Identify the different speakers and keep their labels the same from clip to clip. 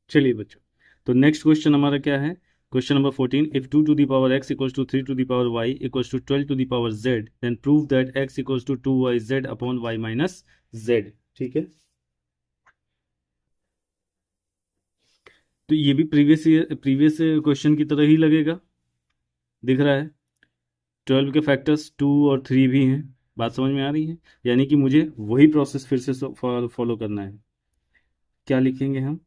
Speaker 1: चलिए बच्चों, तो नेक्स्ट क्वेश्चन हमारा क्या है? Question number 14, if 2 to the power x equals to 3 to the power y equals to 12 to the power z, then prove that x equals to 2yz upon y minus z। ठीक है, तो ये भी previous question की तरह ही लगेगा, दिख रहा है। 12 के फैक्टर्स 2 और 3 भी हैं, बात समझ में आ रही है? यानी कि मुझे वही प्रोसेस फिर से फॉलो करना है। क्या लिखेंगे हम?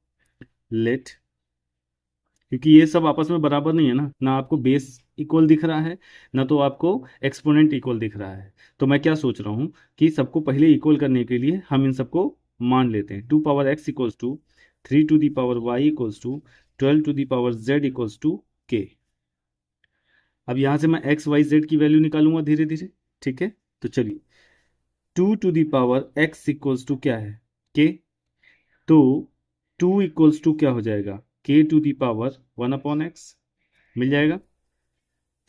Speaker 1: लेट, क्योंकि ये सब आपस में बराबर नहीं है ना, ना आपको बेस इक्वल दिख रहा है, ना तो आपको एक्सपोनेंट इक्वल दिख रहा है। तो मैं क्या सोच रहा हूँ कि सबको पहले इक्वल करने के लिए हम इन सबको मान लेते हैं। 2 power x equals to 3 to the power y equals to 12 to the power z equals to k। अब यहाँ से मैं x y z की वैल्यू निकालूंगा धीरे धीरे। ठीक है, तो चलिए, 2 to the power x equals to क्या है? k। तो 2 इक्वल्स टू क्या हो जाएगा? k to the power 1 upon x, मिल जाएगा।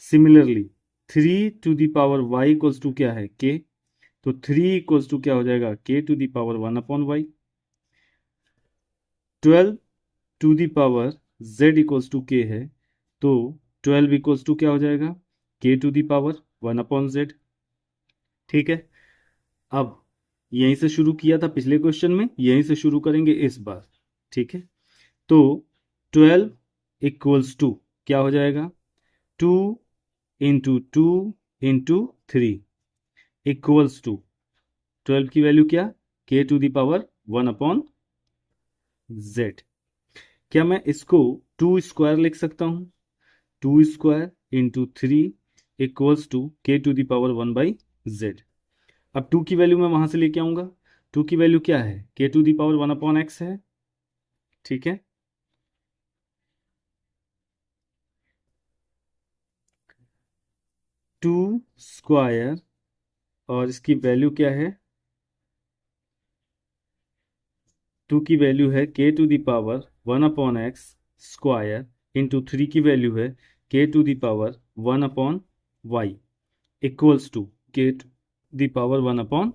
Speaker 1: Similarly 3 to the power y equals to क्या है? k। तो 3 इक्वल्स टू क्या हो जाएगा? k to the power 1 upon y. 12 to the power z equals to k है, तो 12 इक्वल्स टू क्या हो जाएगा? k to the power 1 upon z। ठीक है, अब यहीं से शुरू किया था पिछले क्वेश्चन में, यहीं से शुरू करेंगे इस बार। ठीक है, तो 12 इक्वल्स टू क्या हो जाएगा? 2 इंटू 2 इंटू 3 इक्वल्स टू 12 की वैल्यू क्या? k to the power 1 upon z। क्या मैं इसको 2 स्क्वायर लिख सकता हूं? 2 square into 3 equals to k to the power 1 by z। अब 2 की वैल्यू मैं वहां से लेके आऊंगा। 2 की वैल्यू क्या है? k to the power 1 upon x है। ठीक है, 2 स्क्वायर और इसकी वैल्यू क्या है? 2 की वैल्यू है k to the power 1 upon x square into 3 की वैल्यू है k to the power 1 upon y equals to k to the power 1 upon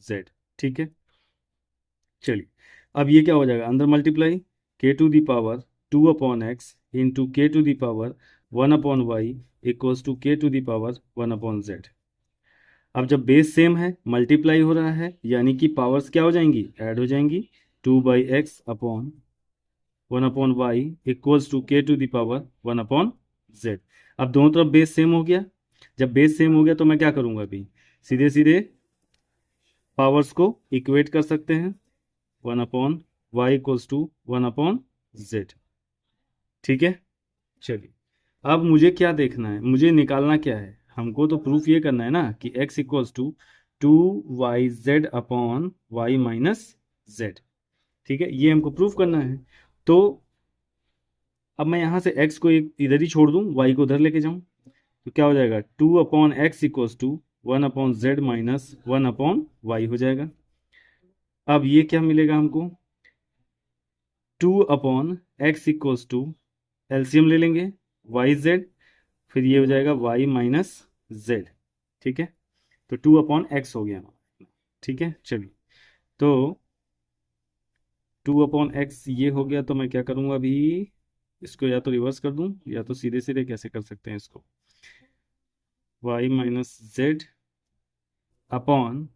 Speaker 1: z। ठीक है, चलिए, अब ये क्या हो जाएगा? अंदर multiply, k to the power 2 upon x into k to the power 1 upon y equals to k to the power 1 upon z। अब जब बेस सेम है, मल्टीप्लाई हो रहा है, यानी कि पावर्स क्या हो जाएंगी? ऐड हो जाएंगी। 2 by x upon 1 upon y equals to k to the power 1 upon z। अब दोनों तरफ बेस सेम हो गया। जब बेस सेम हो गया तो मैं क्या करूंगा? अभी सीधे सीधे पावर्स को इक्वेट कर सकते हैं। 1 upon y equals to 1 upon z। ठीक है, चलिए, अब मुझे क्या देखना है? मुझे निकालना क्या है? हमको तो प्रूफ ये करना है ना कि x equals to 2yz upon y minus z। ठीक है, ये हमको प्रूफ करना है। तो अब मैं यहाँ से x को इधर ही छोड़ दूँ, y को उधर लेके जाऊँ, तो क्या हो जाएगा? 2 upon x equals to 1 upon z minus 1 upon y हो जाएगा। अब ये क्या मिलेगा हमको? 2 upon x equals to, LCM ले लेंगे, वाई जेड, फिर ये हो जाएगा वाई माइनस जेड। ठीक है, तो 2 अपॉन एक्स हो गया। ठीक है, चलिए, तो 2 अपॉन एक्स ये हो गया। तो मैं क्या करूँगा अभी? इसको या तो रिवर्स कर दूँ, या तो सीधे सीधे कैसे कर सकते हैं इसको? Y minus z upon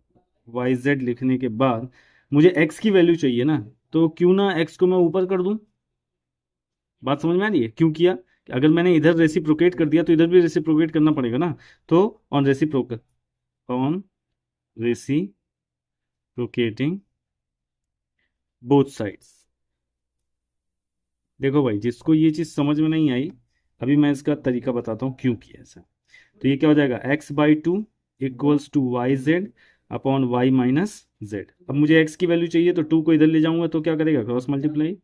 Speaker 1: y z लिखने के बाद मुझे x की वैल्यू चाहिए ना, तो क्यों ना x को मैं ऊपर कर दूं। बात समझ में आ रही है? क्यों किया? अगर मैंने इधर रेसिप्रोकेट कर दिया तो इधर भी रेसिप्रोकेट करना पड़ेगा ना। तो ऑन रेसिप्रोकेटिंग बोथ साइड्स। देखो भाई, जिसको ये चीज़ समझ में नहीं आई, अभी मैं इसका तरीका बताता हूँ क्यों किया ऐसा। तो ये क्या हो जाएगा? x/2 equals to y z upon y minus z. अब मुझे x की वैल्यू चाहिए, तो 2 को इधर ले जाऊंगा तो क्या करेगा? क्रॉस मल्टीप्लाई,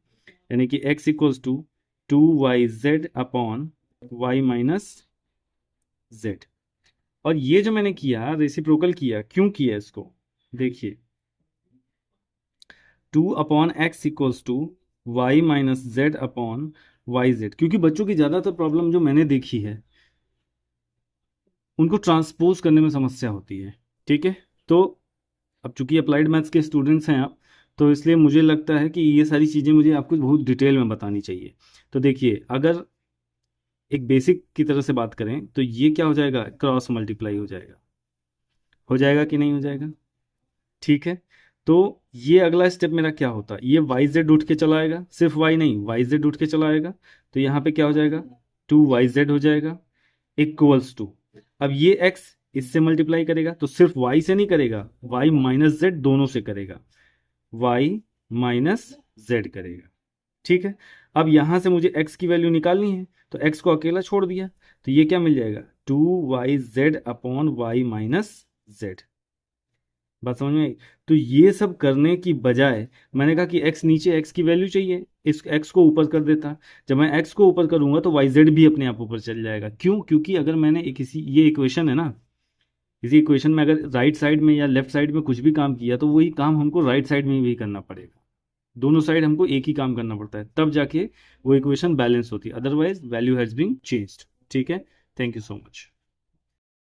Speaker 1: यानी कि x equals to 2yz upon y minus z. और ये जो मैंने किया, रेसिप्रोकल किया, क्यों किया इसको? देखिए, 2 upon x equals to y minus z upon y z, क्योंकि बच्चों की ज़्यादातर प्रॉब्लम जो मैंने देखी है, उनको ट्रांसपोज करने में समस्या होती है। ठीक है, तो अब चूंकि अप्लाइड मैथ्स के स्टूडेंट्स हैं आप, तो इसलिए मुझे लगता है कि ये सारी चीज़ें मुझे आपको बहुत डिटेल में बतानी चाहिए। तो देखिए, अगर एक बेसिक की तरह से बात करें तो ये क्या हो जाएगा, क्रॉस मल्टीप्लाई हो जाएगा कि नहीं हो जाएगा? ठीक है। तो ये अगला स्टेप मेरा क्या होता है, ये वाई जेड उठ के चला आएगा, सिर्फ वाई नहीं, वाई जेड उठ के चला आएगा। तो यहाँ पे क्या हो जाएगा, 2yz हो जाएगा इक्वल्स टू, अब ये x इससे मल्टीप्लाई करेगा तो सिर्फ y से नहीं करेगा, y माइनस जेड दोनों से करेगा, y माइनस जेड करेगा। ठीक है। अब यहां से मुझे x की वैल्यू निकालनी है, तो x को अकेला छोड़ दिया, तो ये क्या मिल जाएगा, 2yz upon y minus Z. बात समझ में आई? तो ये सब करने की बजाय मैंने कहा कि x नीचे, x की वैल्यू चाहिए, इस x को ऊपर कर देता। जब मैं x को ऊपर करूंगा तो yz भी अपने आप ऊपर चल जाएगा। क्यों? क्योंकि अगर मैंने एक किसी, ये इक्वेशन है ना, इसी इक्वेशन में अगर राइट साइड में या लेफ्ट साइड में कुछ भी काम किया तो वही काम हमको राइट साइड में भी करना पड़ेगा। दोनों साइड हमको एक ही काम करना पड़ता है, तब जाके वो इक्वेशन बैलेंस होती है, otherwise value has been changed. ठीक है। Thank you so much.